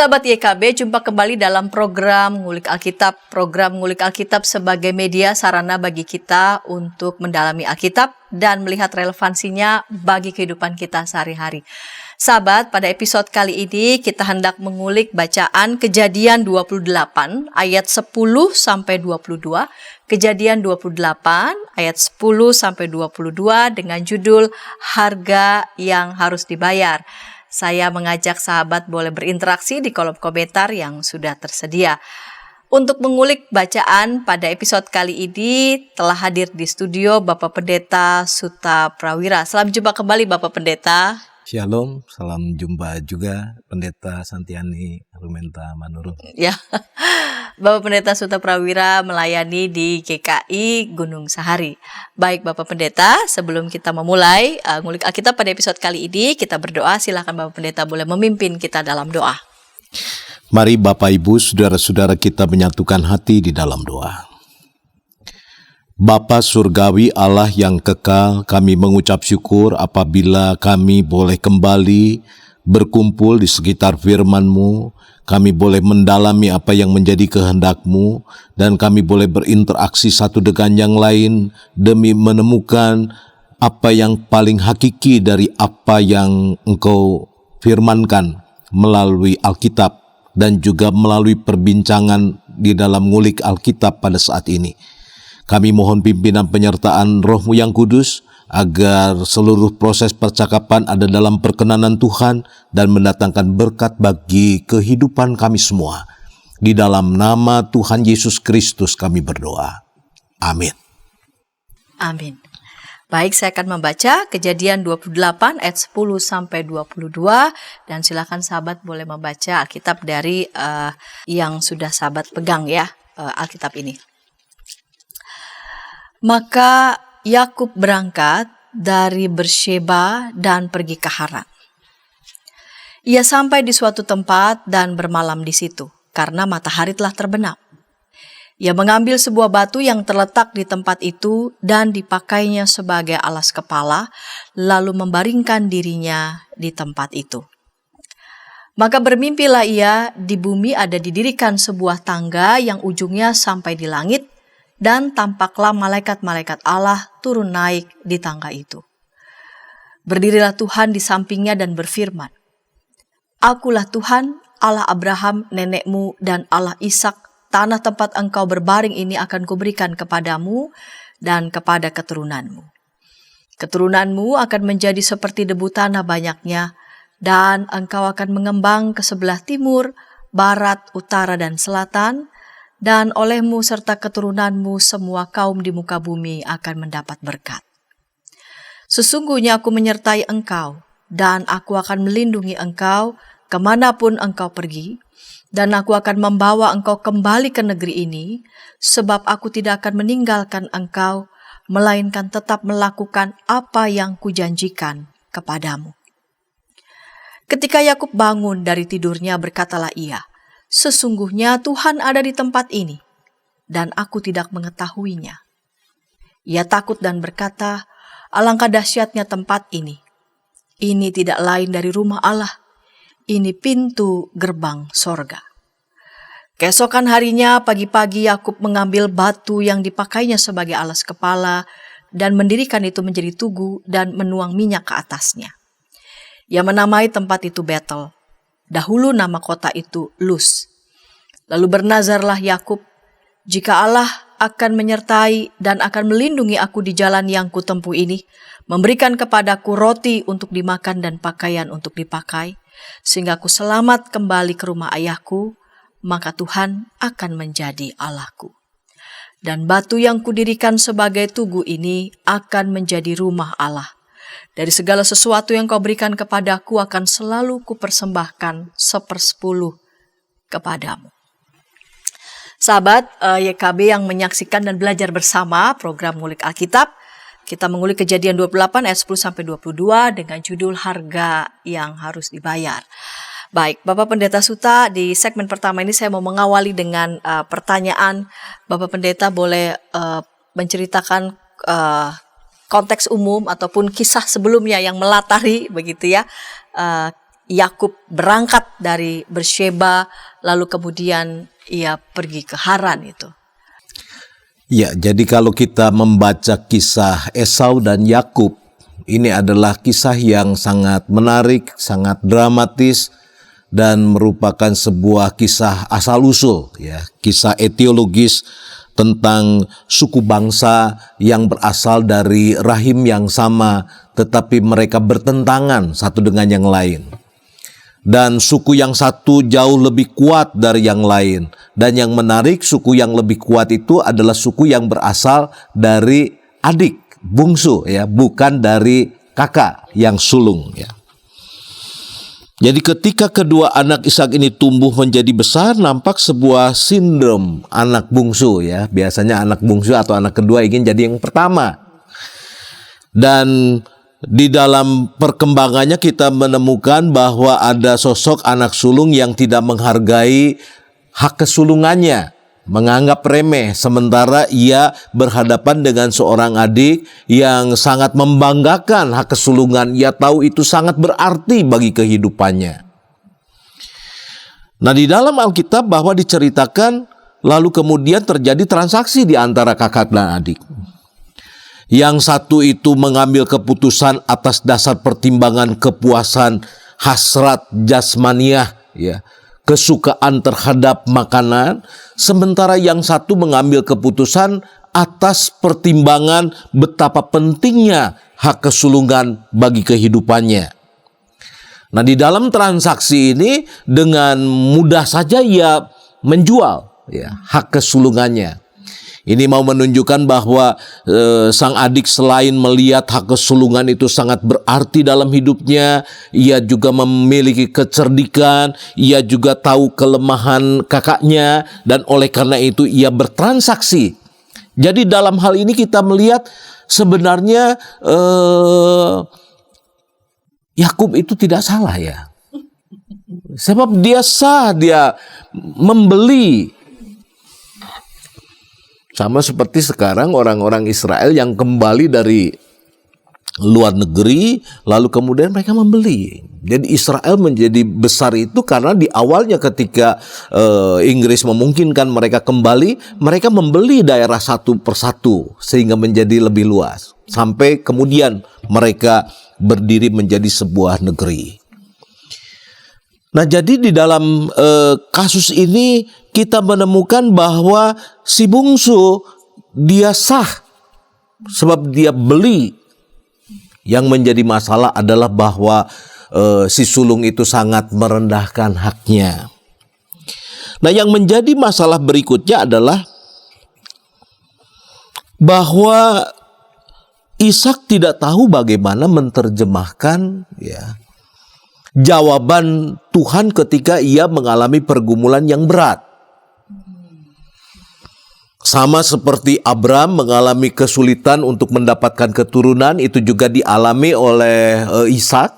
Sahabat YKB, jumpa kembali dalam program Ngulik Alkitab. Program Ngulik Alkitab sebagai media sarana bagi kita untuk mendalami Alkitab dan melihat relevansinya bagi kehidupan kita sehari-hari. Sahabat, pada episode kali ini kita hendak mengulik bacaan Kejadian 28 ayat 10 sampai 22, Kejadian 28 ayat 10 sampai 22 dengan judul Harga yang harus dibayar. Saya mengajak sahabat boleh berinteraksi di kolom komentar yang sudah tersedia. Untuk mengulik bacaan pada episode kali ini telah hadir di studio Bapak Pendeta Suta Prawira. Salam jumpa kembali Bapak Pendeta. Shalom, salam jumpa juga Pendeta Santiani Rumenta Manurung. Ya, Bapak Pendeta Suta Prawira melayani di GKI Gunung Sahari. Baik Bapak Pendeta, sebelum kita memulai ngulik Alkitab pada episode kali ini, kita berdoa. Silakan Bapak Pendeta boleh memimpin kita dalam doa. Mari Bapak Ibu, saudara-saudara kita menyatukan hati di dalam doa. Bapa Surgawi Allah yang kekal, kami mengucap syukur apabila kami boleh kembali berkumpul di sekitar firman-Mu, kami boleh mendalami apa yang menjadi kehendak-Mu, dan kami boleh berinteraksi satu dengan yang lain demi menemukan apa yang paling hakiki dari apa yang Engkau firmankan melalui Alkitab dan juga melalui perbincangan di dalam ngulik Alkitab pada saat ini. Kami mohon pimpinan penyertaan Roh-Mu yang kudus, agar seluruh proses percakapan ada dalam perkenanan Tuhan dan mendatangkan berkat bagi kehidupan kami semua. Di dalam nama Tuhan Yesus Kristus kami berdoa. Amin. Amin. Baik, saya akan membaca Kejadian 28 ayat 10 sampai 22 dan silakan sahabat boleh membaca Alkitab dari yang sudah sahabat pegang ya, Alkitab ini. Maka Yakub berangkat dari Bersheba dan pergi ke Haran. Ia sampai di suatu tempat dan bermalam di situ, karena matahari telah terbenam. Ia mengambil sebuah batu yang terletak di tempat itu dan dipakainya sebagai alas kepala, lalu membaringkan dirinya di tempat itu. Maka bermimpilah ia, di bumi ada didirikan sebuah tangga yang ujungnya sampai di langit, dan tampaklah malaikat-malaikat Allah turun naik di tangga itu. Berdirilah Tuhan di sampingnya dan berfirman, Akulah Tuhan, Allah Abraham, nenekmu, dan Allah Ishak. Tanah tempat engkau berbaring ini akan kuberikan kepadamu dan kepada keturunanmu. Keturunanmu akan menjadi seperti debu tanah banyaknya, dan engkau akan mengembang ke sebelah timur, barat, utara, dan selatan, dan olehmu serta keturunanmu semua kaum di muka bumi akan mendapat berkat. Sesungguhnya aku menyertai engkau, dan aku akan melindungi engkau kemanapun engkau pergi, dan aku akan membawa engkau kembali ke negeri ini, sebab aku tidak akan meninggalkan engkau, melainkan tetap melakukan apa yang kujanjikan kepadamu. Ketika Yakub bangun dari tidurnya, berkatalah ia, Sesungguhnya Tuhan ada di tempat ini, dan aku tidak mengetahuinya. Ia takut dan berkata, Alangkah dahsyatnya tempat ini. Ini tidak lain dari rumah Allah. Ini pintu gerbang sorga. Keesokan harinya pagi-pagi Yakub mengambil batu yang dipakainya sebagai alas kepala dan mendirikan itu menjadi tugu dan menuang minyak ke atasnya. Ia menamai tempat itu Betel. Dahulu nama kota itu Luz. Lalu bernazarlah Yakub, jika Allah akan menyertai dan akan melindungi aku di jalan yang kutempuh ini, memberikan kepadaku roti untuk dimakan dan pakaian untuk dipakai, sehingga aku selamat kembali ke rumah ayahku, maka Tuhan akan menjadi Allahku. Dan batu yang kudirikan sebagai tugu ini akan menjadi rumah Allah. Dari segala sesuatu yang kau berikan kepadaku akan selalu kupersembahkan 1/10 kepadamu. Sahabat YKB yang menyaksikan dan belajar bersama program Ngulik Alkitab, kita mengulik Kejadian 28 ayat 10 sampai 22 dengan judul Harga yang harus dibayar. Baik, Bapak Pendeta Suta, di segmen pertama ini saya mau mengawali dengan pertanyaan. Bapak Pendeta boleh menceritakan konteks umum ataupun kisah sebelumnya yang melatari begitu ya Yakub berangkat dari Bersheba lalu kemudian ia pergi ke Haran itu? Ya, jadi kalau kita membaca kisah Esau dan Yakub, ini adalah kisah yang sangat menarik, sangat dramatis, dan merupakan sebuah kisah asal-usul, ya, kisah etiologis tentang suku bangsa yang berasal dari rahim yang sama, tetapi mereka bertentangan satu dengan yang lain. Dan suku yang satu jauh lebih kuat dari yang lain. Dan yang menarik, suku yang lebih kuat itu adalah suku yang berasal dari adik bungsu, ya, bukan dari kakak yang sulung, ya. Jadi ketika kedua anak Ishak ini tumbuh menjadi besar, nampak sebuah sindrom anak bungsu, ya. Biasanya anak bungsu atau anak kedua ingin jadi yang pertama. Dan di dalam perkembangannya kita menemukan bahwa ada sosok anak sulung yang tidak menghargai hak kesulungannya, menganggap remeh, sementara ia berhadapan dengan seorang adik yang sangat membanggakan hak kesulungan. Ia tahu itu sangat berarti bagi kehidupannya. Nah, di dalam Alkitab bahwa diceritakan lalu kemudian terjadi transaksi di antara kakak dan adik. Yang satu itu mengambil keputusan atas dasar pertimbangan kepuasan hasrat jasmaniah, ya, kesukaan terhadap makanan, sementara yang satu mengambil keputusan atas pertimbangan betapa pentingnya hak kesulungan bagi kehidupannya. Nah, di dalam transaksi ini dengan mudah saja ia menjual, ya, hak kesulungannya. Ini mau menunjukkan bahwa sang adik selain melihat hak kesulungan itu sangat berarti dalam hidupnya, ia juga memiliki kecerdikan, ia juga tahu kelemahan kakaknya, dan oleh karena itu ia bertransaksi. Jadi dalam hal ini kita melihat sebenarnya Yakub itu tidak salah, ya. Sebab dia sah, dia membeli. Sama seperti sekarang orang-orang Israel yang kembali dari luar negeri, lalu kemudian mereka membeli. Jadi Israel menjadi besar itu karena di awalnya ketika Inggris memungkinkan mereka kembali, mereka membeli daerah satu persatu sehingga menjadi lebih luas. Sampai kemudian mereka berdiri menjadi sebuah negeri. Nah, jadi di dalam kasus ini kita menemukan bahwa si bungsu dia sah sebab dia beli. Yang menjadi masalah adalah bahwa si sulung itu sangat merendahkan haknya. Nah, yang menjadi masalah berikutnya adalah bahwa Ishak tidak tahu bagaimana menerjemahkan, ya, jawaban Tuhan ketika ia mengalami pergumulan yang berat. Sama seperti Abraham mengalami kesulitan untuk mendapatkan keturunan, itu juga dialami oleh Ishak.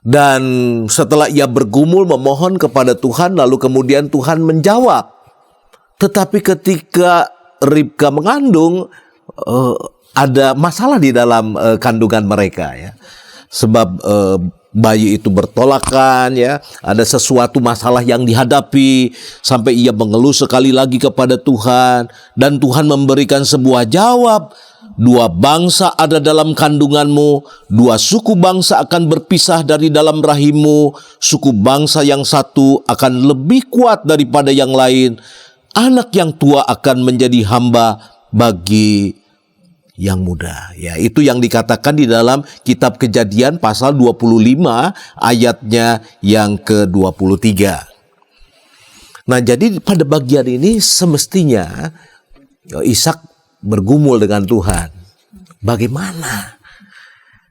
Dan setelah ia bergumul memohon kepada Tuhan, lalu kemudian Tuhan menjawab. Tetapi ketika Ribka mengandung, ada masalah di dalam kandungan mereka, ya. Sebab bayi itu bertolakan, ya, ada sesuatu masalah yang dihadapi sampai ia mengeluh sekali lagi kepada Tuhan, dan Tuhan memberikan sebuah jawab. 2 bangsa ada dalam kandunganmu, 2 suku bangsa akan berpisah dari dalam rahimmu, suku bangsa yang satu akan lebih kuat daripada yang lain, anak yang tua akan menjadi hamba bagi yang muda. Ya, itu yang dikatakan di dalam kitab Kejadian pasal 25 ayatnya yang ke-23. Nah, jadi pada bagian ini semestinya Ishak bergumul dengan Tuhan. Bagaimana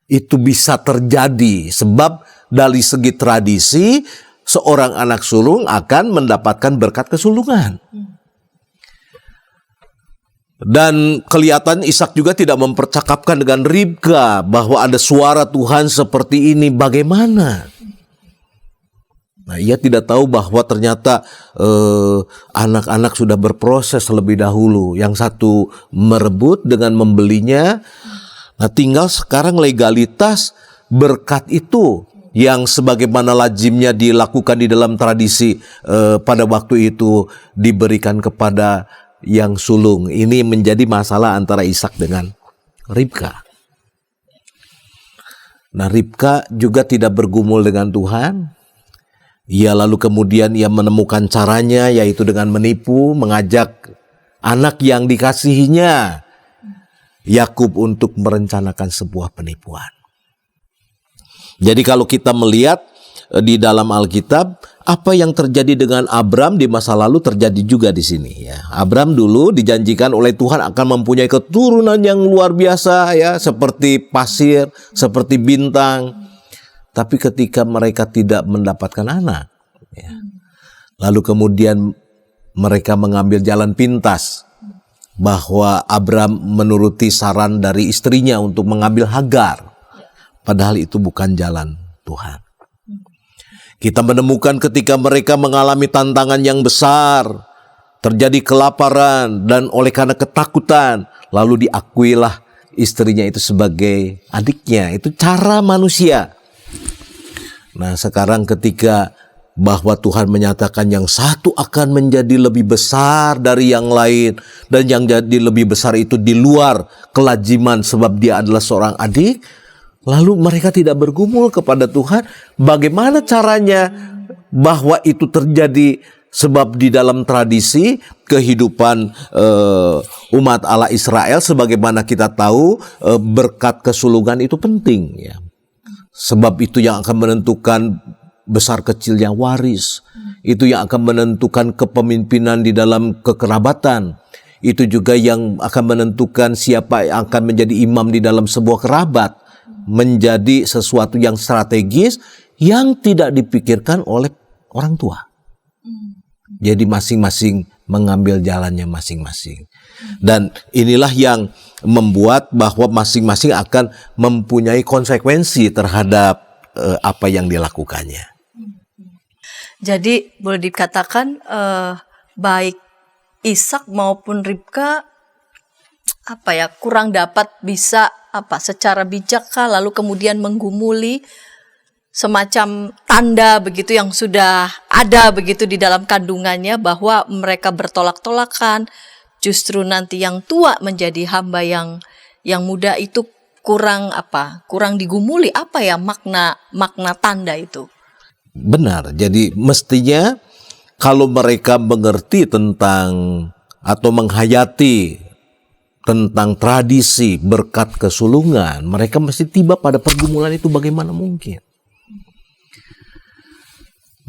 itu bisa terjadi? Sebab dari segi tradisi seorang anak sulung akan mendapatkan berkat kesulungan. Dan kelihatan Ishak juga tidak mempercakapkan dengan Ribka bahwa ada suara Tuhan seperti ini. Bagaimana? Nah, ia tidak tahu bahwa ternyata anak-anak sudah berproses lebih dahulu. Yang satu merebut dengan membelinya. Nah, tinggal sekarang legalitas berkat itu yang sebagaimana lazimnya dilakukan di dalam tradisi pada waktu itu diberikan kepada yang sulung. Ini menjadi masalah antara Ishak dengan Ribka. Nah, Ribka juga tidak bergumul dengan Tuhan. Ia lalu kemudian ia menemukan caranya, yaitu dengan menipu, mengajak anak yang dikasihinya, Yakub, untuk merencanakan sebuah penipuan. Jadi kalau kita melihat di dalam Alkitab, apa yang terjadi dengan Abram di masa lalu terjadi juga di sini. Ya. Abram dulu dijanjikan oleh Tuhan akan mempunyai keturunan yang luar biasa, ya, seperti pasir, seperti bintang. Tapi ketika mereka tidak mendapatkan anak, ya, lalu kemudian mereka mengambil jalan pintas, bahwa Abram menuruti saran dari istrinya untuk mengambil Hagar. Padahal itu bukan jalan Tuhan. Kita menemukan ketika mereka mengalami tantangan yang besar, terjadi kelaparan, dan oleh karena ketakutan, lalu diakuilah istrinya itu sebagai adiknya. Itu cara manusia. Nah, sekarang ketika bahwa Tuhan menyatakan yang satu akan menjadi lebih besar dari yang lain, dan yang jadi lebih besar itu di luar kelaziman sebab dia adalah seorang adik, lalu mereka tidak bergumul kepada Tuhan. Bagaimana caranya bahwa itu terjadi? Sebab di dalam tradisi kehidupan umat Allah Israel, sebagaimana kita tahu, berkat kesulungan itu penting, ya. Sebab itu yang akan menentukan besar kecilnya waris. Itu yang akan menentukan kepemimpinan di dalam kekerabatan. Itu juga yang akan menentukan siapa yang akan menjadi imam di dalam sebuah kerabat. Menjadi sesuatu yang strategis yang tidak dipikirkan oleh orang tua. Jadi masing-masing mengambil jalannya masing-masing. Dan inilah yang membuat bahwa masing-masing akan mempunyai konsekuensi terhadap apa yang dilakukannya. Jadi boleh dikatakan baik Ishak maupun Ribka kurang dapat bisa secara bijak lalu kemudian menggumuli semacam tanda begitu yang sudah ada begitu di dalam kandungannya, bahwa mereka bertolak-tolakan, justru nanti yang tua menjadi hamba yang muda itu kurang digumuli. Apa ya makna tanda itu? Benar. Jadi mestinya kalau mereka mengerti tentang atau menghayati tentang tradisi berkat kesulungan, mereka mesti tiba pada pergumulan itu bagaimana mungkin.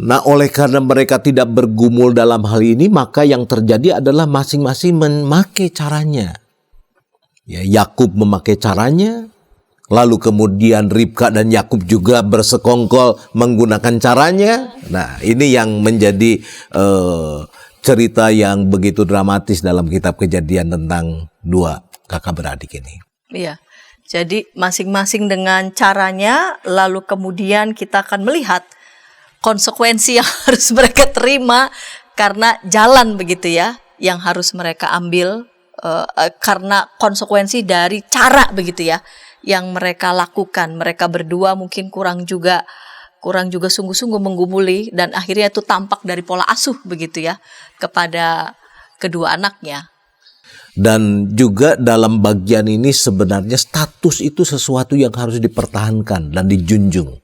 Nah, oleh karena mereka tidak bergumul dalam hal ini, maka yang terjadi adalah masing-masing memakai caranya. Ya, Yakub memakai caranya, lalu kemudian Ribka dan Yakub juga bersekongkol menggunakan caranya. Nah, ini yang menjadi cerita yang begitu dramatis dalam kitab Kejadian tentang dua kakak beradik ini. Iya, jadi masing-masing dengan caranya, lalu kemudian kita akan melihat konsekuensi yang harus mereka terima karena jalan begitu ya, yang harus mereka ambil karena konsekuensi dari cara begitu ya, yang mereka lakukan. Mereka berdua mungkin kurang juga sungguh-sungguh menggumuli, dan akhirnya itu tampak dari pola asuh begitu ya kepada kedua anaknya. Dan juga dalam bagian ini sebenarnya status itu sesuatu yang harus dipertahankan dan dijunjung,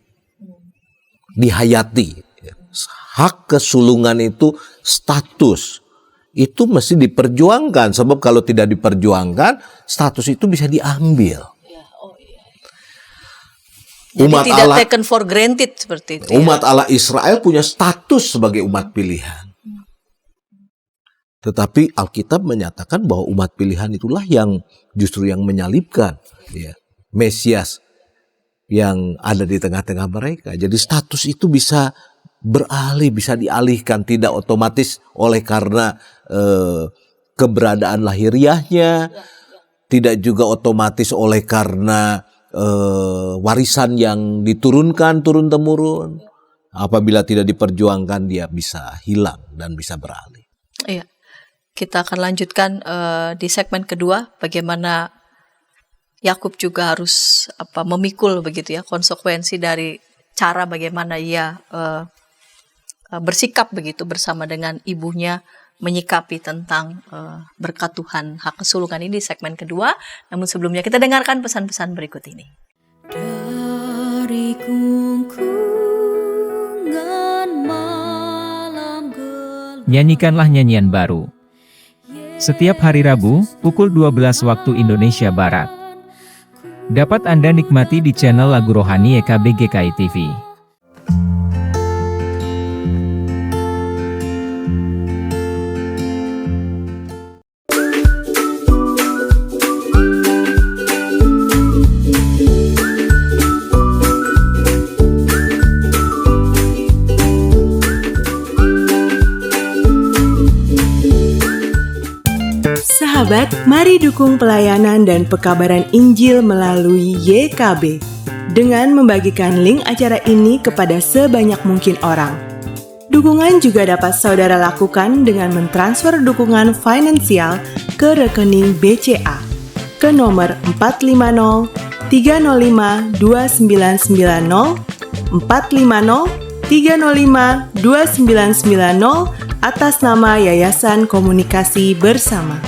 dihayati. Hak kesulungan itu status itu mesti diperjuangkan, sebab kalau tidak diperjuangkan status itu bisa diambil. Jadi umat tidak Allah, taken for granted seperti itu. Umat Allah Israel punya status sebagai umat pilihan. Tetapi Alkitab menyatakan bahwa umat pilihan itulah yang justru yang menyalibkan ya, Mesias yang ada di tengah-tengah mereka. Jadi status itu bisa beralih, bisa dialihkan, tidak otomatis oleh karena keberadaan lahiriahnya, tidak juga otomatis oleh karena warisan yang diturunkan turun-temurun. Apabila tidak diperjuangkan, dia bisa hilang dan bisa beralih. Iya, kita akan lanjutkan di segmen kedua, bagaimana Yakub juga harus memikul begitu ya konsekuensi dari cara bagaimana ia bersikap begitu bersama dengan ibunya menyikapi tentang berkat Tuhan hak kesulungan ini di segmen kedua. Namun sebelumnya kita dengarkan pesan-pesan berikut ini. Dari kungkungan malam gelap. Nyanyikanlah nyanyian baru. Setiap hari Rabu, pukul 12 waktu Indonesia Barat. Dapat Anda nikmati di channel Lagu Rohani YKB GKI TV. Sahabat, mari dukung pelayanan dan pekabaran Injil melalui YKB dengan membagikan link acara ini kepada sebanyak mungkin orang. Dukungan juga dapat saudara lakukan dengan mentransfer dukungan finansial ke rekening BCA ke nomor 450 305 2990 450 305 2990 atas nama Yayasan Komunikasi Bersama.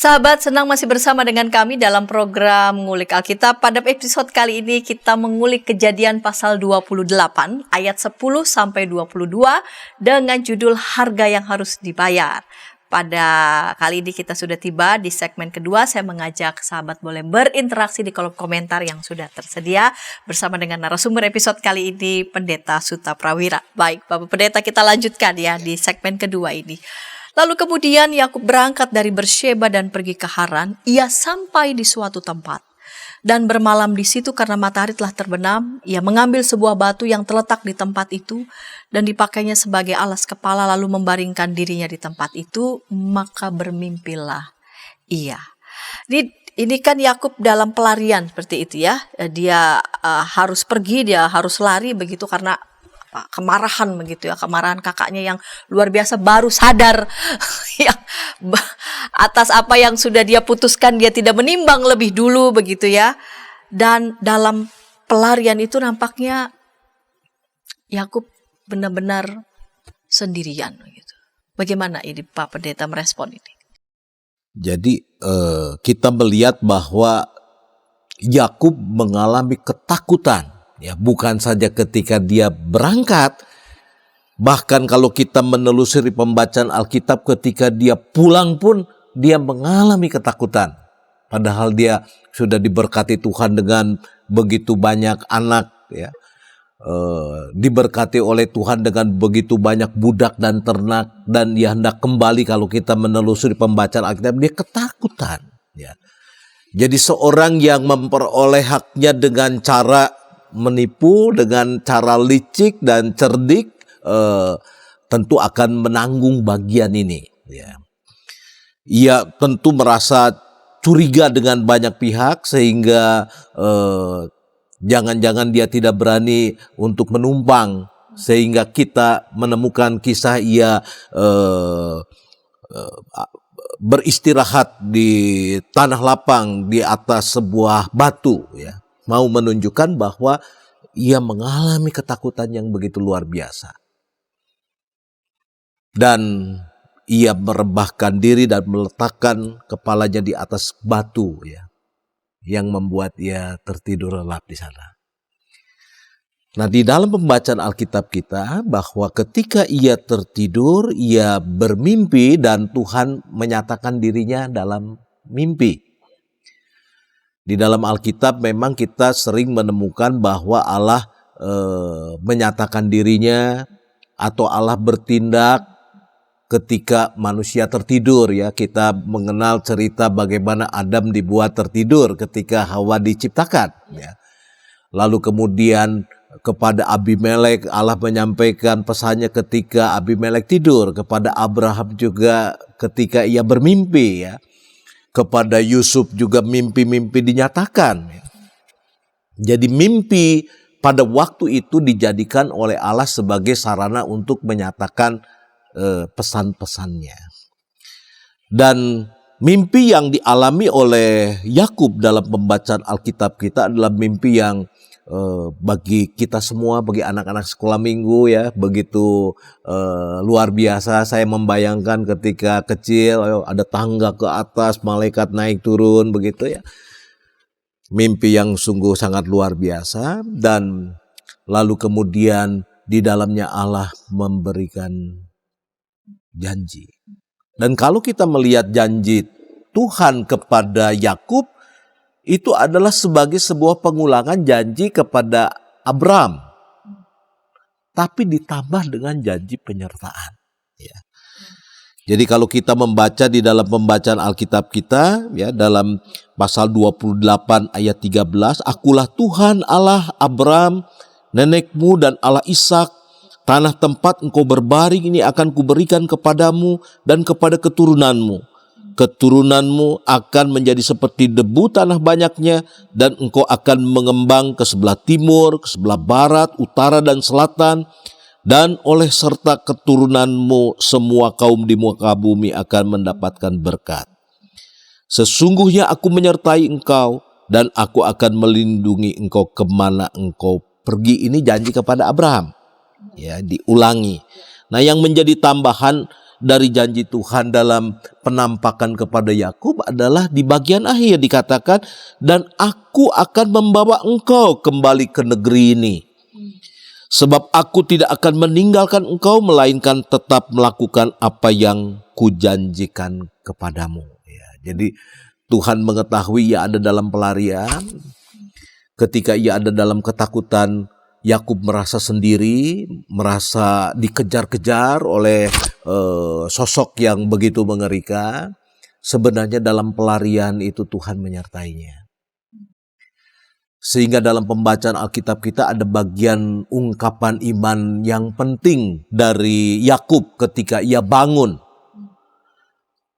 Sahabat, senang masih bersama dengan kami dalam program Ngulik Alkitab. Pada episode kali ini kita mengulik Kejadian pasal 28 ayat 10 sampai 22 dengan judul Harga yang Harus Dibayar. Pada kali ini kita sudah tiba di segmen kedua. Saya mengajak sahabat boleh berinteraksi di kolom komentar yang sudah tersedia bersama dengan narasumber episode kali ini, Pendeta Suta Prawira. Baik, Bapak Pendeta, kita lanjutkan ya di segmen kedua ini. Lalu kemudian Yakub berangkat dari Bersheba dan pergi ke Haran. Ia sampai di suatu tempat dan bermalam di situ karena matahari telah terbenam. Ia mengambil sebuah batu yang terletak di tempat itu dan dipakainya sebagai alas kepala, lalu membaringkan dirinya di tempat itu. Maka bermimpilah ia. Ini kan Yakub dalam pelarian seperti itu ya. Dia harus pergi, dia harus lari begitu karena kemarahan begitu ya, kemarahan kakaknya yang luar biasa, baru sadar ya, atas apa yang sudah dia putuskan, dia tidak menimbang lebih dulu begitu ya. Dan dalam pelarian itu nampaknya Yakub benar-benar sendirian begitu. Bagaimana ini Pak Pendeta merespon ini? Jadi kita melihat bahwa Yakub mengalami ketakutan. Ya, bukan saja ketika dia berangkat, bahkan kalau kita menelusuri pembacaan Alkitab ketika dia pulang pun dia mengalami ketakutan. Padahal dia sudah diberkati Tuhan dengan begitu banyak anak, ya, diberkati oleh Tuhan dengan begitu banyak budak dan ternak, dan dia hendak kembali. Kalau kita menelusuri pembacaan Alkitab, dia ketakutan. Ya. Jadi seorang yang memperoleh haknya dengan cara menipu, dengan cara licik dan cerdik, tentu akan menanggung bagian ini. Ya. Ia tentu merasa curiga dengan banyak pihak sehingga jangan-jangan dia tidak berani untuk menumpang, sehingga kita menemukan kisah ia beristirahat di tanah lapang di atas sebuah batu, ya. Mau menunjukkan bahwa ia mengalami ketakutan yang begitu luar biasa. Dan ia merebahkan diri dan meletakkan kepalanya di atas batu, ya, yang membuat ia tertidur lelap di sana. Nah, di dalam pembacaan Alkitab kita bahwa ketika ia tertidur, ia bermimpi dan Tuhan menyatakan dirinya dalam mimpi. Di dalam Alkitab memang kita sering menemukan bahwa Allah menyatakan dirinya atau Allah bertindak ketika manusia tertidur, ya. Kita mengenal cerita bagaimana Adam dibuat tertidur ketika Hawa diciptakan, ya. Lalu kemudian kepada Abimelek Allah menyampaikan pesannya ketika Abimelek tidur, kepada Abraham juga ketika ia bermimpi, ya. Kepada Yusuf juga mimpi-mimpi dinyatakan. Jadi mimpi pada waktu itu dijadikan oleh Allah sebagai sarana untuk menyatakan pesan-pesannya. Dan mimpi yang dialami oleh Yakub dalam pembacaan Alkitab kita adalah mimpi yang bagi kita semua, bagi anak-anak sekolah minggu ya, begitu luar biasa. Saya membayangkan ketika kecil ada tangga ke atas, malaikat naik turun begitu ya. Mimpi yang sungguh sangat luar biasa, dan lalu kemudian di dalamnya Allah memberikan janji. Dan kalau kita melihat janji Tuhan kepada Yakub, itu adalah sebagai sebuah pengulangan janji kepada Abraham, tapi ditambah dengan janji penyertaan. Ya. Jadi kalau kita membaca di dalam pembacaan Alkitab kita, ya, dalam pasal 28 ayat 13, akulah Tuhan Allah Abraham, nenekmu, dan Allah Ishak. Tanah tempat engkau berbaring ini akan kuberikan kepadamu dan kepada keturunanmu. Keturunanmu akan menjadi seperti debu tanah banyaknya, dan engkau akan mengembang ke sebelah timur, ke sebelah barat, utara, dan selatan. Dan oleh serta keturunanmu semua kaum di muka bumi akan mendapatkan berkat. Sesungguhnya aku menyertai engkau, dan aku akan melindungi engkau kemana engkau pergi. Ini janji kepada Abraham. Ya, diulangi. Nah, yang menjadi tambahan dari janji Tuhan dalam penampakan kepada Yakub adalah di bagian akhir dikatakan, dan aku akan membawa engkau kembali ke negeri ini. Sebab aku tidak akan meninggalkan engkau, melainkan tetap melakukan apa yang kujanjikan kepadamu. Ya, jadi Tuhan mengetahui ia ada dalam pelarian. Ketika ia ada dalam ketakutan, Yakub merasa sendiri, merasa dikejar-kejar oleh sosok yang begitu mengerikan. Sebenarnya dalam pelarian itu Tuhan menyertainya. Sehingga dalam pembacaan Alkitab kita ada bagian ungkapan iman yang penting dari Yakub ketika ia bangun.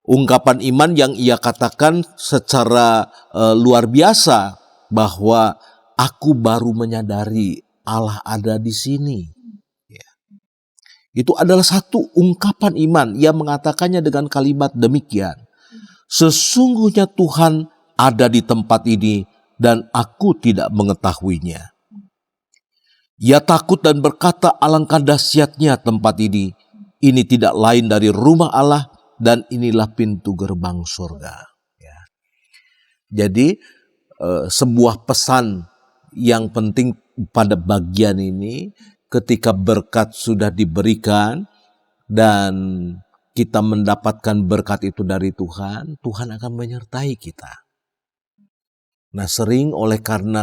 Ungkapan iman yang ia katakan secara luar biasa bahwa aku baru menyadari Allah ada di sini. Ya. Itu adalah satu ungkapan iman. Ia mengatakannya dengan kalimat demikian. Sesungguhnya Tuhan ada di tempat ini dan aku tidak mengetahuinya. Ia takut dan berkata, alangkah dahsyatnya tempat ini. Ini tidak lain dari rumah Allah dan inilah pintu gerbang surga. Ya. Jadi sebuah pesan yang penting pada bagian ini, ketika berkat sudah diberikan dan kita mendapatkan berkat itu dari Tuhan, Tuhan akan menyertai kita. Nah, sering oleh karena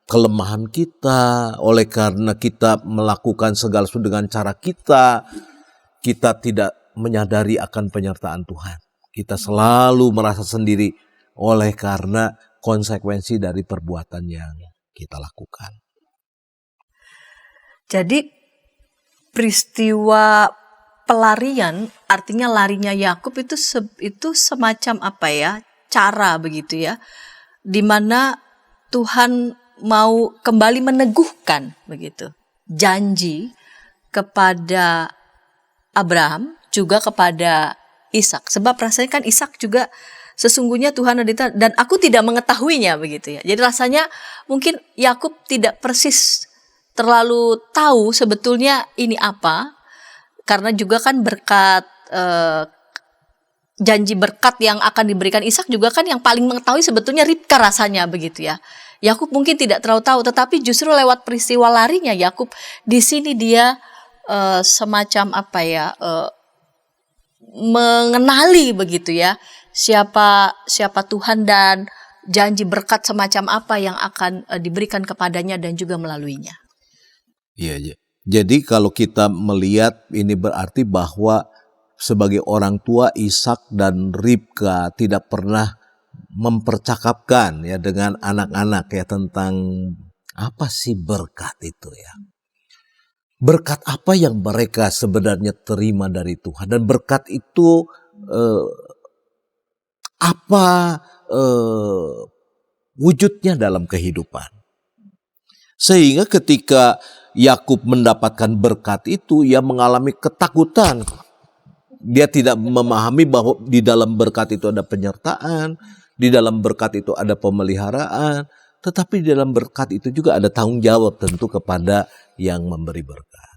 kelemahan kita, oleh karena kita melakukan segala sesuatu dengan cara kita tidak menyadari akan penyertaan Tuhan. Kita selalu merasa sendiri oleh karena konsekuensi dari perbuatan yang kita lakukan. Jadi peristiwa pelarian, artinya larinya Yakub itu semacam apa ya, cara begitu ya, di mana Tuhan mau kembali meneguhkan begitu janji kepada Abraham juga kepada Ishak. Sebab rasanya kan Ishak juga sesungguhnya Tuhan ada dan aku tidak mengetahuinya begitu ya. Jadi rasanya mungkin Yakub tidak persis terlalu tahu sebetulnya ini apa, karena juga kan berkat janji berkat yang akan diberikan Ishak juga kan yang paling mengetahui sebetulnya Ribka rasanya begitu ya. Yakub mungkin tidak terlalu tahu, tetapi justru lewat peristiwa larinya Yakub di sini dia semacam apa ya, mengenali begitu ya siapa Tuhan dan janji berkat semacam apa yang akan diberikan kepadanya dan juga melaluinya. Iya. Jadi kalau kita melihat ini berarti bahwa sebagai orang tua Ishak dan Ribka tidak pernah mempercakapkan ya dengan anak-anak ya tentang apa sih berkat itu ya. Berkat apa yang mereka sebenarnya terima dari Tuhan, dan berkat itu apa wujudnya dalam kehidupan. Sehingga ketika Yakub mendapatkan berkat itu, ia mengalami ketakutan. Dia tidak memahami bahwa di dalam berkat itu ada penyertaan, di dalam berkat itu ada pemeliharaan, tetapi di dalam berkat itu juga ada tanggung jawab tentu kepada yang memberi berkat.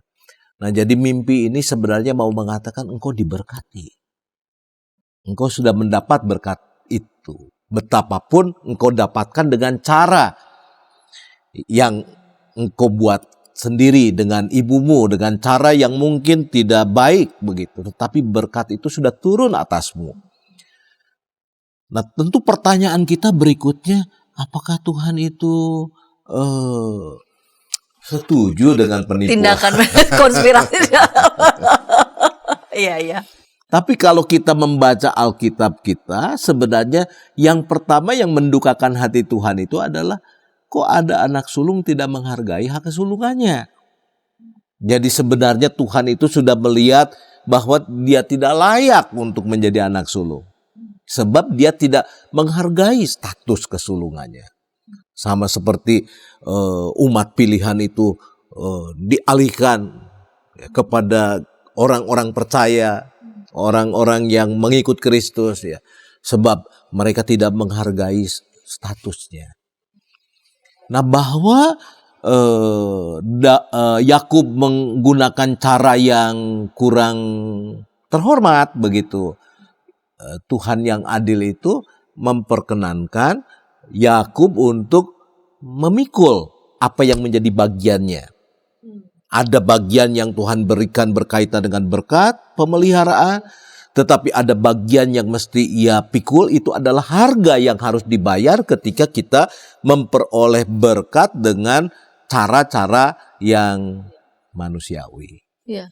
Nah, jadi mimpi ini sebenarnya mau mengatakan engkau diberkati. Engkau sudah mendapat berkat itu. Betapapun engkau dapatkan dengan cara yang engkau buat sendiri dengan ibumu, dengan cara yang mungkin tidak baik begitu. Tetapi berkat itu sudah turun atasmu. Nah, tentu pertanyaan kita berikutnya, apakah Tuhan itu setuju dengan penipuan? Tindakan konspirasi. Iya. Tapi kalau kita membaca Alkitab kita, sebenarnya yang pertama yang mendukakan hati Tuhan itu adalah, kok ada anak sulung tidak menghargai hak kesulungannya. Jadi sebenarnya Tuhan itu sudah melihat bahwa dia tidak layak untuk menjadi anak sulung. Sebab dia tidak menghargai status kesulungannya. Sama seperti umat pilihan itu dialihkan kepada orang-orang percaya, orang-orang yang mengikut Kristus, ya, sebab mereka tidak menghargai statusnya. Nah, bahwa Yakub menggunakan cara yang kurang terhormat begitu, Tuhan yang adil itu memperkenankan Yakub untuk memikul apa yang menjadi bagiannya. Ada bagian yang Tuhan berikan berkaitan dengan berkat, pemeliharaan, tetapi ada bagian yang mesti ia pikul, itu adalah harga yang harus dibayar ketika kita memperoleh berkat dengan cara-cara yang manusiawi. Iya.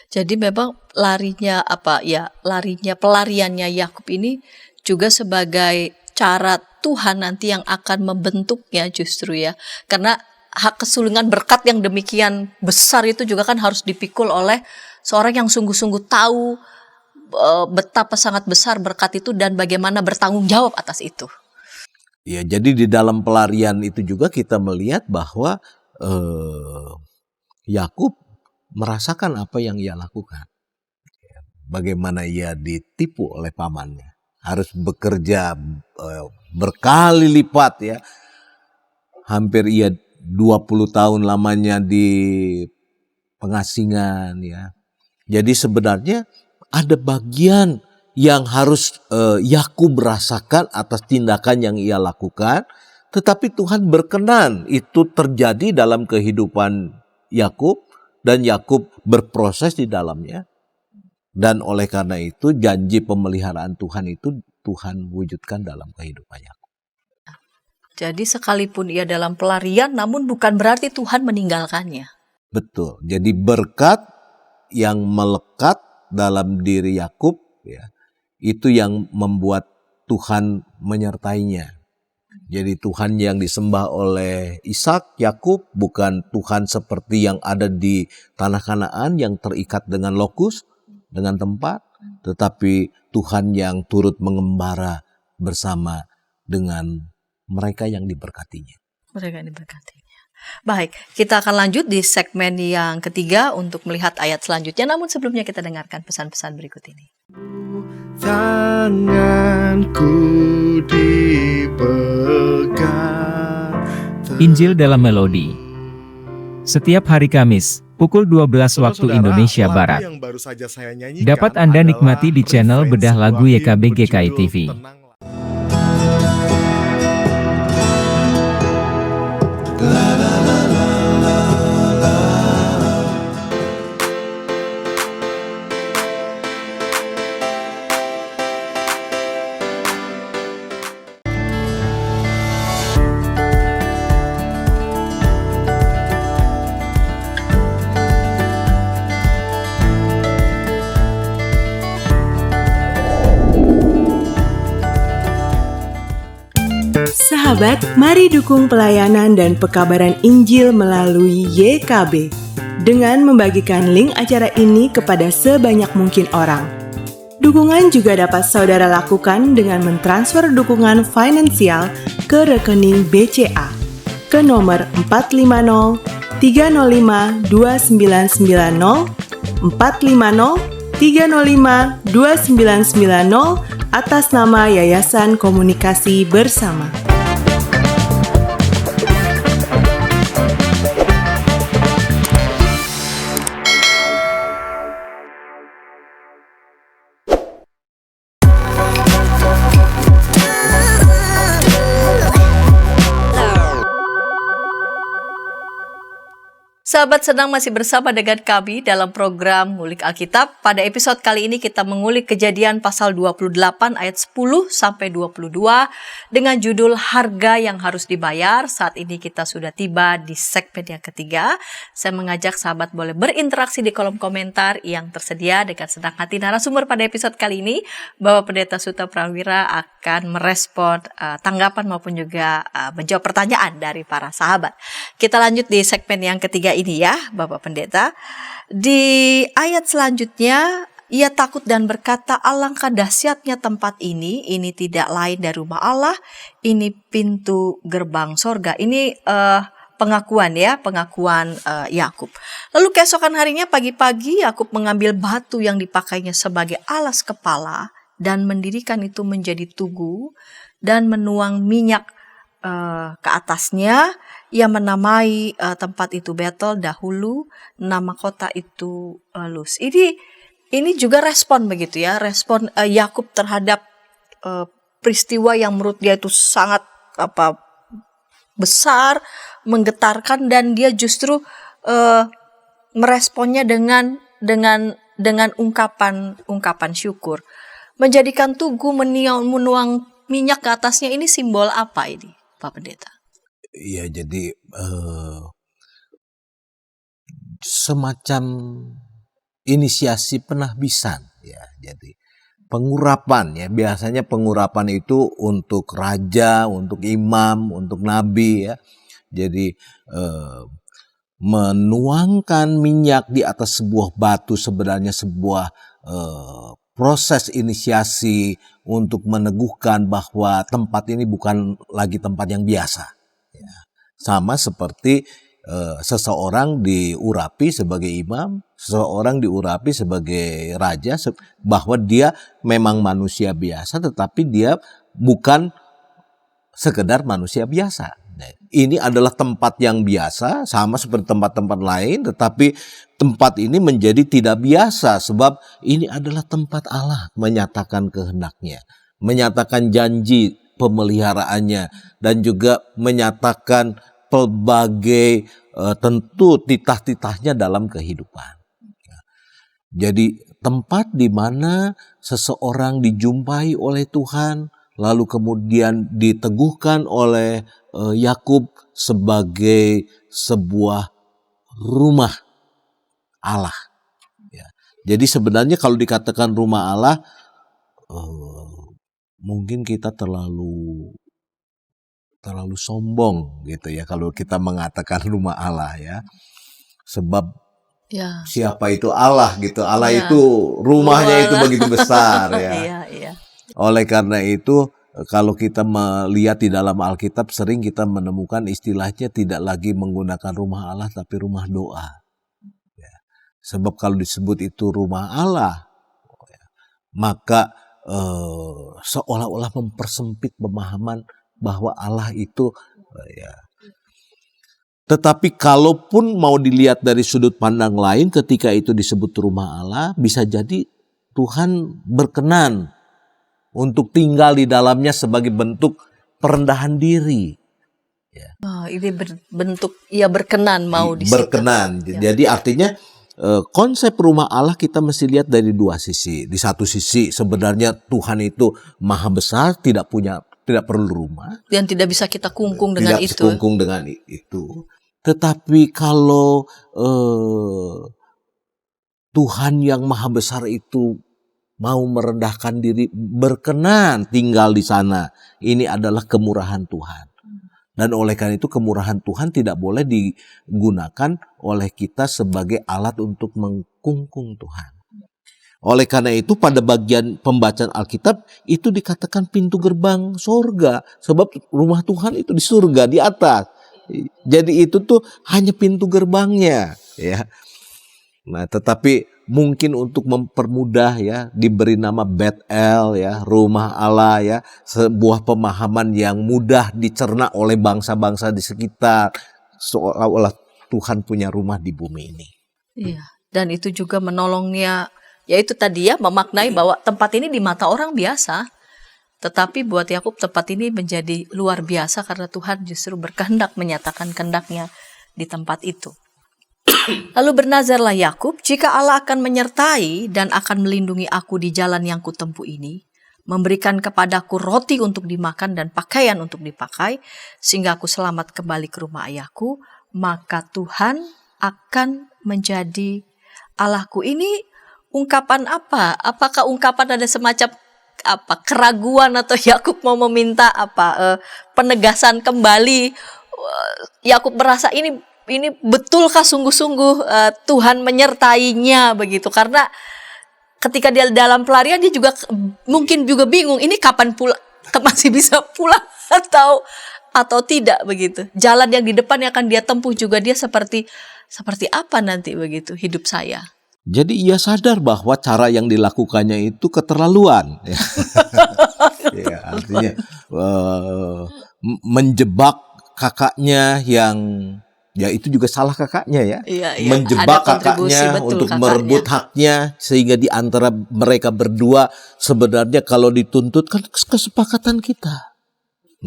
Jadi memang pelariannya Yakub ini juga sebagai cara Tuhan nanti yang akan membentuknya justru ya. Karena hak kesulungan berkat yang demikian besar itu juga kan harus dipikul oleh seorang yang sungguh-sungguh tahu betapa sangat besar berkat itu dan bagaimana bertanggung jawab atas itu. Ya, jadi di dalam pelarian itu juga kita melihat bahwa Yakub merasakan apa yang ia lakukan. Bagaimana ia ditipu oleh pamannya. Harus bekerja berkali lipat ya. Hampir ia 20 tahun lamanya di pengasingan ya. Jadi sebenarnya ada bagian yang harus Yakub rasakan atas tindakan yang ia lakukan. Tetapi Tuhan berkenan itu terjadi dalam kehidupan Yakub. Dan Yakub berproses di dalamnya. Dan oleh karena itu janji pemeliharaan Tuhan itu Tuhan wujudkan dalam kehidupan Yakub. Jadi sekalipun ia dalam pelarian, namun bukan berarti Tuhan meninggalkannya. Betul. Jadi berkat yang melekat dalam diri Yakub, ya, itu yang membuat Tuhan menyertainya. Jadi Tuhan yang disembah oleh Ishak, Yakub, bukan Tuhan seperti yang ada di tanah Kanaan yang terikat dengan lokus, dengan tempat, tetapi Tuhan yang turut mengembara bersama dengan mereka yang diberkatinya. Mereka yang diberkatinya. Baik, kita akan lanjut di segmen yang ketiga untuk melihat ayat selanjutnya. Namun sebelumnya kita dengarkan pesan-pesan berikut ini. Tanganku dipegang. Injil dalam Melodi. Setiap hari Kamis, pukul 12 waktu Indonesia Barat. Dapat Anda nikmati di channel Bedah Lagu YKB GKI TV. Sahabat, mari dukung pelayanan dan pekabaran Injil melalui YKB dengan membagikan link acara ini kepada sebanyak mungkin orang. Dukungan juga dapat saudara lakukan dengan mentransfer dukungan finansial ke rekening BCA ke nomor 450 305 2990 450 305 2990 atas nama Yayasan Komunikasi Bersama. Sahabat Senang masih bersama dengan kami dalam program Ngulik Alkitab. Pada episode kali ini kita mengulik Kejadian pasal 28 ayat 10 sampai 22 dengan judul Harga yang harus dibayar. Saat ini kita sudah tiba di segmen yang ketiga. Saya mengajak sahabat boleh berinteraksi di kolom komentar yang tersedia dengan senang hati. Narasumber pada episode kali ini, Bapak Pendeta Suta Prawira akan merespon tanggapan maupun juga menjawab pertanyaan dari para sahabat. Kita lanjut di segmen yang ketiga ini ya, Bapak Pendeta. Di ayat selanjutnya, ia takut dan berkata, alangkah dahsyatnya tempat ini tidak lain dari rumah Allah, ini pintu gerbang sorga. Ini pengakuan Yakub. Lalu keesokan harinya pagi-pagi Yakub mengambil batu yang dipakainya sebagai alas kepala dan mendirikan itu menjadi tugu dan menuang minyak ke atasnya. Ia menamai tempat itu Betel dahulu, nama kota itu Luz. Ini juga respon begitu ya, respon Yakub terhadap peristiwa yang menurut dia itu sangat besar, menggetarkan, dan dia justru meresponnya dengan ungkapan syukur. Menjadikan tugu, menuang minyak ke atasnya, ini simbol apa ini, Pak Pendeta? Ya, jadi semacam inisiasi penahbisan ya. Jadi pengurapan ya, biasanya pengurapan itu untuk raja, untuk imam, untuk nabi ya. Jadi menuangkan minyak di atas sebuah batu sebenarnya sebuah proses inisiasi untuk meneguhkan bahwa tempat ini bukan lagi tempat yang biasa. Sama seperti seseorang diurapi sebagai imam, seseorang diurapi sebagai raja, bahwa dia memang manusia biasa, tetapi dia bukan sekedar manusia biasa. Ini adalah tempat yang biasa, sama seperti tempat-tempat lain, tetapi tempat ini menjadi tidak biasa, sebab ini adalah tempat Allah menyatakan kehendaknya, menyatakan janji pemeliharaannya, dan juga menyatakan pelbagai tentu titah-titahnya dalam kehidupan. Jadi tempat di mana seseorang dijumpai oleh Tuhan, lalu kemudian diteguhkan oleh Yakub sebagai sebuah rumah Allah. Ya. Jadi sebenarnya kalau dikatakan rumah Allah, mungkin kita terlalu sombong gitu ya kalau kita mengatakan rumah Allah ya. Sebab Ya. Siapa itu Allah gitu. Allah Ya. itu rumahnya itu begitu besar ya. Iya. Oleh karena itu kalau kita melihat di dalam Alkitab sering kita menemukan istilahnya tidak lagi menggunakan rumah Allah tapi rumah doa. Ya. Sebab kalau disebut itu rumah Allah, maka seolah-olah mempersempit pemahaman bahwa Allah itu ya. Tetapi kalaupun mau dilihat dari sudut pandang lain, ketika itu disebut rumah Allah, bisa jadi Tuhan berkenan untuk tinggal di dalamnya sebagai bentuk perendahan diri. Ya. Oh, ini bentuk ia berkenan mau di situ. Berkenan. Ya. Jadi artinya konsep rumah Allah kita mesti lihat dari dua sisi. Di satu sisi sebenarnya Tuhan itu maha besar, tidak perlu rumah. Dan tidak bisa kita kungkung dengan itu. Tidak kungkung dengan itu. Tetapi kalau Tuhan yang maha besar itu mau merendahkan diri, berkenan tinggal di sana, ini adalah kemurahan Tuhan. Dan oleh karena itu kemurahan Tuhan tidak boleh digunakan oleh kita sebagai alat untuk mengkungkung Tuhan. Oleh karena itu pada bagian pembacaan Alkitab itu dikatakan pintu gerbang surga. Sebab rumah Tuhan itu di surga, di atas. Jadi itu tuh hanya pintu gerbangnya. Ya. Nah, tetapi mungkin untuk mempermudah ya, diberi nama Betel ya, rumah Allah ya. Sebuah pemahaman yang mudah dicerna oleh bangsa-bangsa di sekitar. Seolah-olah Tuhan punya rumah di bumi ini. Iya, dan itu juga menolongnya, yaitu tadi ya, memaknai bahwa tempat ini di mata orang biasa, tetapi buat Yakub tempat ini menjadi luar biasa karena Tuhan justru berkehendak menyatakan kehendaknya di tempat itu. Lalu bernazarlah Yakub, jika Allah akan menyertai dan akan melindungi aku di jalan yang kutempuh ini, memberikan kepadaku roti untuk dimakan dan pakaian untuk dipakai, sehingga aku selamat kembali ke rumah ayahku, maka Tuhan akan menjadi Allahku. Ini ungkapan apa? Apakah ungkapan ada semacam keraguan atau Yakub mau meminta penegasan kembali? Yakub merasa ini betulkah sungguh-sungguh Tuhan menyertainya begitu? Karena ketika dia dalam pelarian dia juga mungkin juga bingung, ini kapan pulang, masih bisa pulang atau tidak begitu. Jalan yang di depan yang akan dia tempuh juga dia seperti apa nanti begitu hidup saya. Jadi ia sadar bahwa cara yang dilakukannya itu keterlaluan. Ya, artinya menjebak kakaknya yang ya itu juga salah kakaknya ya. Iya, menjebak kakaknya untuk kakaknya merebut haknya, sehingga di antara mereka berdua sebenarnya kalau dituntut kan kesepakatan kita.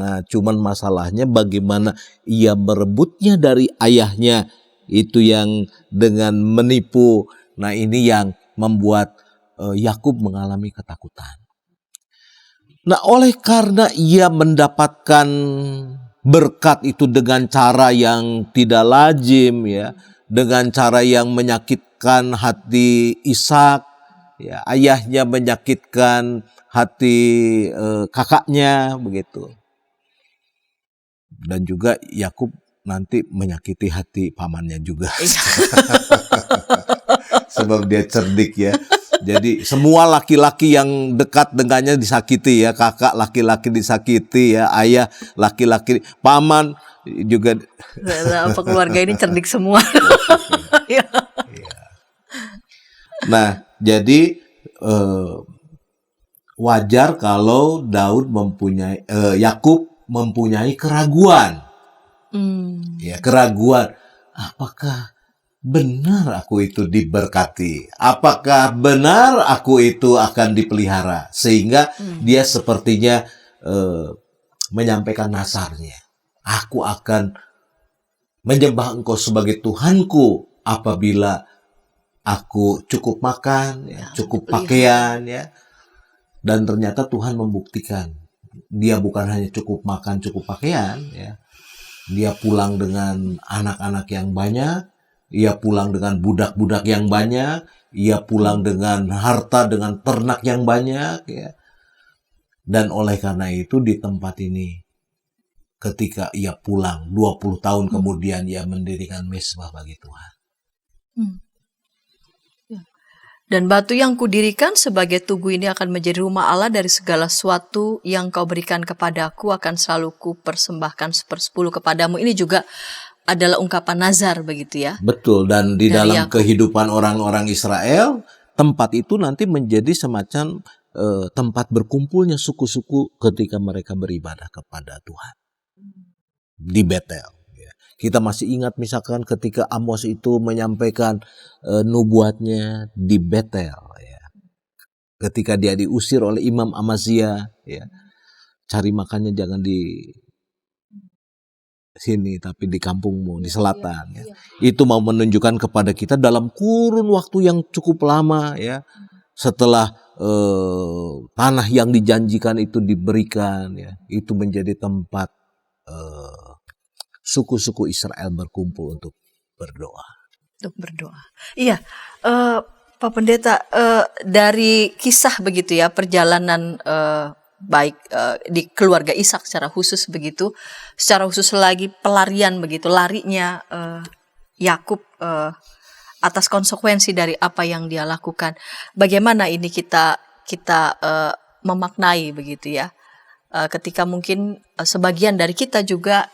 Nah, cuman masalahnya bagaimana ia merebutnya dari ayahnya itu yang dengan menipu. Nah, ini yang membuat Yakub mengalami ketakutan. Nah, oleh karena ia mendapatkan berkat itu dengan cara yang tidak lazim ya, dengan cara yang menyakitkan hati Ishak, ya, ayahnya menyakitkan hati kakaknya begitu. Dan juga Yakub nanti menyakiti hati pamannya juga. Sebab dia cerdik ya. Jadi semua laki-laki yang dekat dengannya disakiti ya. Kakak laki-laki disakiti ya. Ayah laki-laki, paman juga. Keluarga ini cerdik semua. Nah, jadi wajar kalau Yakub mempunyai keraguan. Ya, keraguan. Apakah benar aku itu diberkati? Apakah benar aku itu akan dipelihara? Sehingga dia sepertinya menyampaikan nasarnya. Aku akan menyembah Engkau sebagai Tuhanku apabila aku cukup makan, ya, cukup pakaian, ya. Dan ternyata Tuhan membuktikan dia bukan hanya cukup makan, cukup pakaian, ya. Dia pulang dengan anak-anak yang banyak. Ia pulang dengan budak-budak yang banyak, ia pulang dengan harta, dengan ternak yang banyak, ya. Dan oleh karena itu di tempat ini, ketika ia pulang 20 tahun kemudian ia mendirikan mezbah bagi Tuhan. Dan batu yang kudirikan sebagai tugu ini akan menjadi rumah Allah, dari segala sesuatu yang kau berikan kepadaku akan selalu ku persembahkan 1/10 kepadamu. Ini juga adalah ungkapan nazar begitu ya. Betul, dan di Dari dalam Yakub. kehidupan orang-orang Israel, tempat itu nanti menjadi semacam tempat berkumpulnya suku-suku ketika mereka beribadah kepada Tuhan. Di Betel. Ya. Kita masih ingat misalkan ketika Amos itu menyampaikan nubuatnya di Betel. Ya. Ketika dia diusir oleh Imam Amazia, ya, cari makannya jangan di sini tapi di kampungmu, di selatan, ya. Itu mau menunjukkan kepada kita dalam kurun waktu yang cukup lama, ya, setelah tanah yang dijanjikan itu diberikan, ya, itu menjadi tempat suku-suku Israel berkumpul untuk berdoa. Iya, Pak Pendeta, dari kisah begitu ya, perjalanan baik di keluarga Ishak secara khusus begitu, secara khusus lagi pelarian begitu, larinya Yakub atas konsekuensi dari apa yang dia lakukan. Bagaimana ini kita memaknai begitu ya. Ketika mungkin sebagian dari kita juga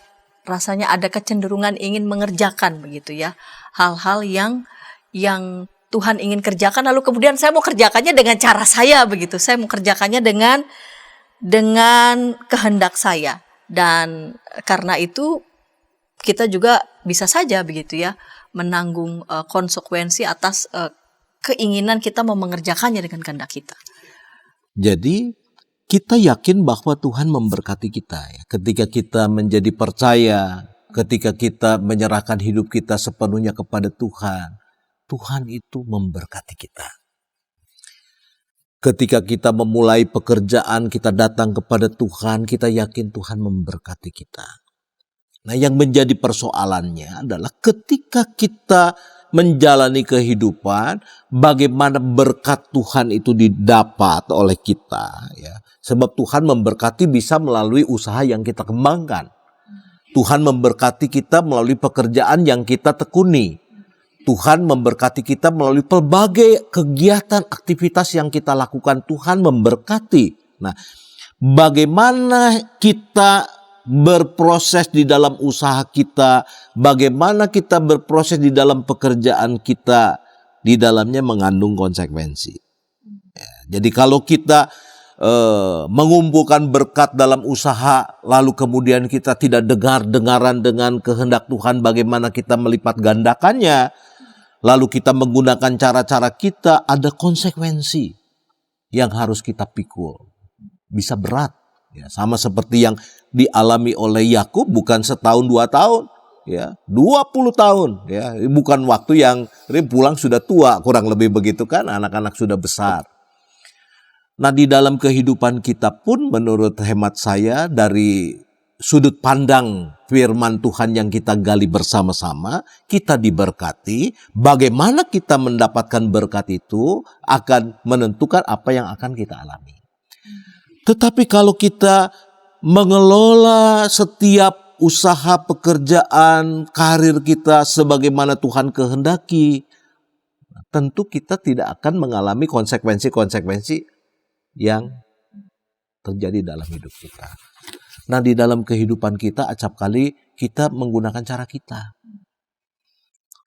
rasanya ada kecenderungan ingin mengerjakan begitu ya. Hal-hal yang Tuhan ingin kerjakan, lalu kemudian saya mau kerjakannya dengan cara saya begitu. Saya mau kerjakannya dengan kehendak saya. Dan karena itu kita juga bisa saja begitu ya menanggung konsekuensi atas keinginan kita mau mengerjakannya dengan kehendak kita. Jadi kita yakin bahwa Tuhan memberkati kita ya. Ketika kita menjadi percaya, ketika kita menyerahkan hidup kita sepenuhnya kepada Tuhan, Tuhan itu memberkati kita. Ketika kita memulai pekerjaan, kita datang kepada Tuhan, kita yakin Tuhan memberkati kita. Nah, yang menjadi persoalannya adalah ketika kita menjalani kehidupan, bagaimana berkat Tuhan itu didapat oleh kita ya. Sebab Tuhan memberkati bisa melalui usaha yang kita kembangkan. Tuhan memberkati kita melalui pekerjaan yang kita tekuni. Tuhan memberkati kita melalui pelbagai kegiatan aktivitas yang kita lakukan. Tuhan memberkati. Nah, bagaimana kita berproses di dalam usaha kita, bagaimana kita berproses di dalam pekerjaan kita, di dalamnya mengandung konsekuensi. Ya, jadi kalau kita mengumpulkan berkat dalam usaha, lalu kemudian kita tidak dengaran dengan kehendak Tuhan bagaimana kita melipat gandakannya, lalu kita menggunakan cara-cara kita, ada konsekuensi yang harus kita pikul. Bisa berat. Ya, sama seperti yang dialami oleh Yakub, bukan setahun 2 tahun, ya 20 tahun, ya bukan waktu yang pulang sudah tua, kurang lebih begitu kan, anak-anak sudah besar. Nah, di dalam kehidupan kita pun menurut hemat saya dari sudut pandang firman Tuhan yang kita gali bersama-sama, kita diberkati. Bagaimana kita mendapatkan berkat itu akan menentukan apa yang akan kita alami. Tetapi kalau kita mengelola setiap usaha, pekerjaan, karir kita sebagaimana Tuhan kehendaki, tentu kita tidak akan mengalami konsekuensi-konsekuensi yang terjadi dalam hidup kita. Nah, di dalam kehidupan kita acap kali kita menggunakan cara kita.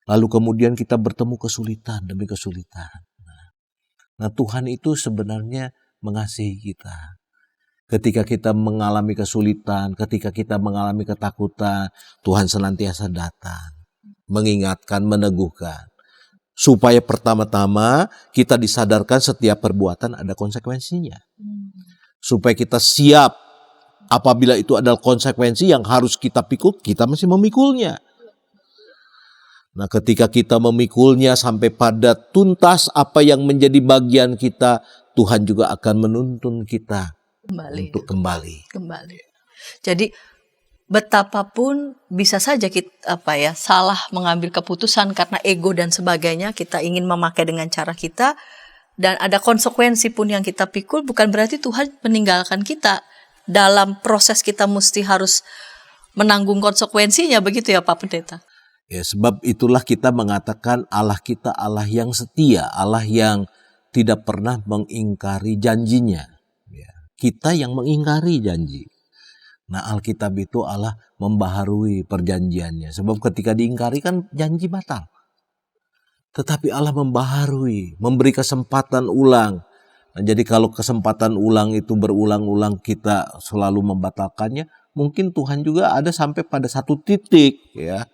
Lalu kemudian kita bertemu kesulitan demi kesulitan. Nah, Tuhan itu sebenarnya mengasihi kita. Ketika kita mengalami kesulitan, ketika kita mengalami ketakutan, Tuhan senantiasa datang, mengingatkan, meneguhkan. Supaya pertama-tama kita disadarkan setiap perbuatan ada konsekuensinya. Supaya kita siap apabila itu adalah konsekuensi yang harus kita pikul, kita mesti memikulnya. Nah, ketika kita memikulnya sampai pada tuntas apa yang menjadi bagian kita, Tuhan juga akan menuntun kita untuk kembali. Jadi betapapun bisa saja kita salah mengambil keputusan karena ego dan sebagainya, kita ingin memakai dengan cara kita dan ada konsekuensi pun yang kita pikul, bukan berarti Tuhan meninggalkan kita. Dalam proses kita mesti harus menanggung konsekuensinya, begitu ya Pak Pendeta? Ya, sebab itulah kita mengatakan Allah kita Allah yang setia, Allah yang tidak pernah mengingkari janjinya. Ya, kita yang mengingkari janji. Nah, Alkitab itu Allah membaharui perjanjiannya. Sebab ketika diingkari kan janji batal. Tetapi Allah membaharui, memberi kesempatan ulang. Nah, jadi kalau kesempatan ulang itu berulang-ulang kita selalu membatalkannya, mungkin Tuhan juga ada sampai pada satu titik ya.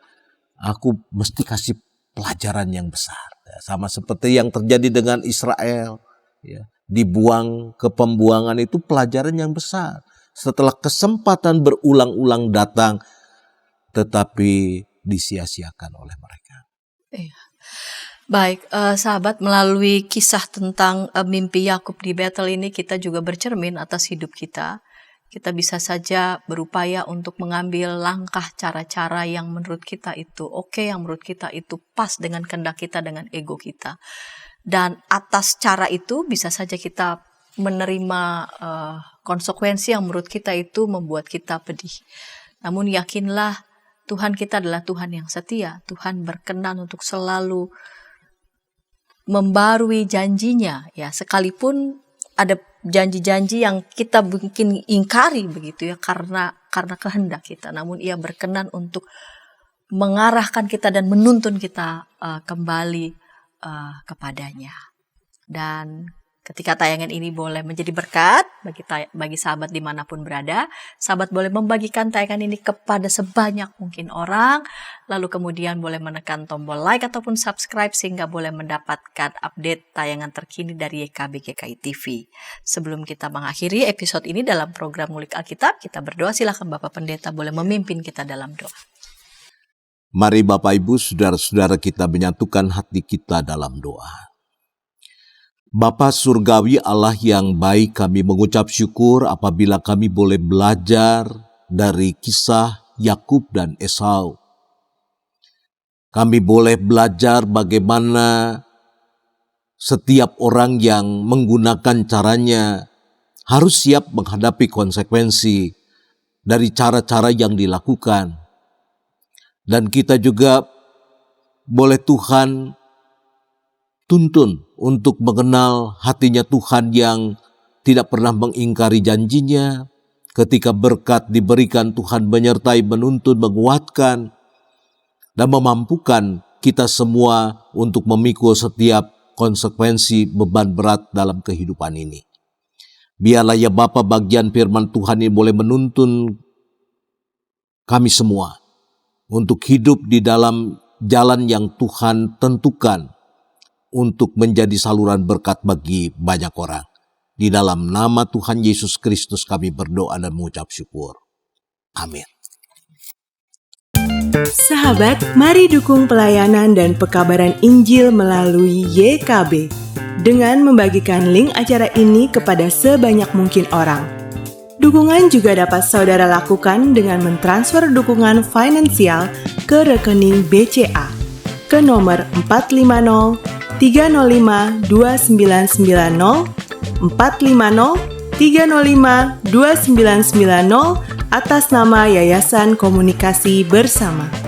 Aku mesti kasih pelajaran yang besar. Ya, sama seperti yang terjadi dengan Israel. Ya, dibuang ke pembuangan itu pelajaran yang besar. Setelah kesempatan berulang-ulang datang, tetapi disia-siakan oleh mereka. Iya. Baik, sahabat, melalui kisah tentang mimpi Yakub di Betel ini kita juga bercermin atas hidup kita. Kita bisa saja berupaya untuk mengambil langkah cara-cara yang menurut kita itu oke, yang menurut kita itu pas dengan kehendak kita, dengan ego kita. Dan atas cara itu bisa saja kita menerima konsekuensi yang menurut kita itu membuat kita pedih. Namun yakinlah Tuhan kita adalah Tuhan yang setia. Tuhan berkenan untuk selalu membarui janjinya, ya, sekalipun ada janji-janji yang kita mungkin ingkari begitu ya, karena kehendak kita, namun Ia berkenan untuk mengarahkan kita dan menuntun kita kembali kepadanya. Dan ketika tayangan ini boleh menjadi berkat bagi sahabat dimanapun berada, sahabat boleh membagikan tayangan ini kepada sebanyak mungkin orang, lalu kemudian boleh menekan tombol like ataupun subscribe sehingga boleh mendapatkan update tayangan terkini dari YKB GKI TV. Sebelum kita mengakhiri episode ini dalam program Ngulik Alkitab, kita berdoa. Silakan Bapak Pendeta boleh memimpin kita dalam doa. Mari Bapak Ibu, saudara-saudara kita menyatukan hati kita dalam doa. Bapa Surgawi, Allah yang baik, kami mengucap syukur apabila kami boleh belajar dari kisah Yakub dan Esau. Kami boleh belajar bagaimana setiap orang yang menggunakan caranya harus siap menghadapi konsekuensi dari cara-cara yang dilakukan. Dan kita juga boleh Tuhan tuntun untuk mengenal hatinya Tuhan yang tidak pernah mengingkari janjinya. Ketika berkat diberikan, Tuhan menyertai, menuntun, menguatkan, dan memampukan kita semua untuk memikul setiap konsekuensi beban berat dalam kehidupan ini. Biarlah ya Bapa, bagian firman Tuhan ini boleh menuntun kami semua untuk hidup di dalam jalan yang Tuhan tentukan, untuk menjadi saluran berkat bagi banyak orang. Di dalam nama Tuhan Yesus Kristus kami berdoa dan mengucap syukur. Amin. Sahabat, mari dukung pelayanan dan pekabaran Injil melalui YKB dengan membagikan link acara ini kepada sebanyak mungkin orang. Dukungan juga dapat saudara lakukan dengan mentransfer dukungan finansial ke rekening BCA ke nomor 450 305 2990 450 305 2990 atas nama Yayasan Komunikasi Bersama.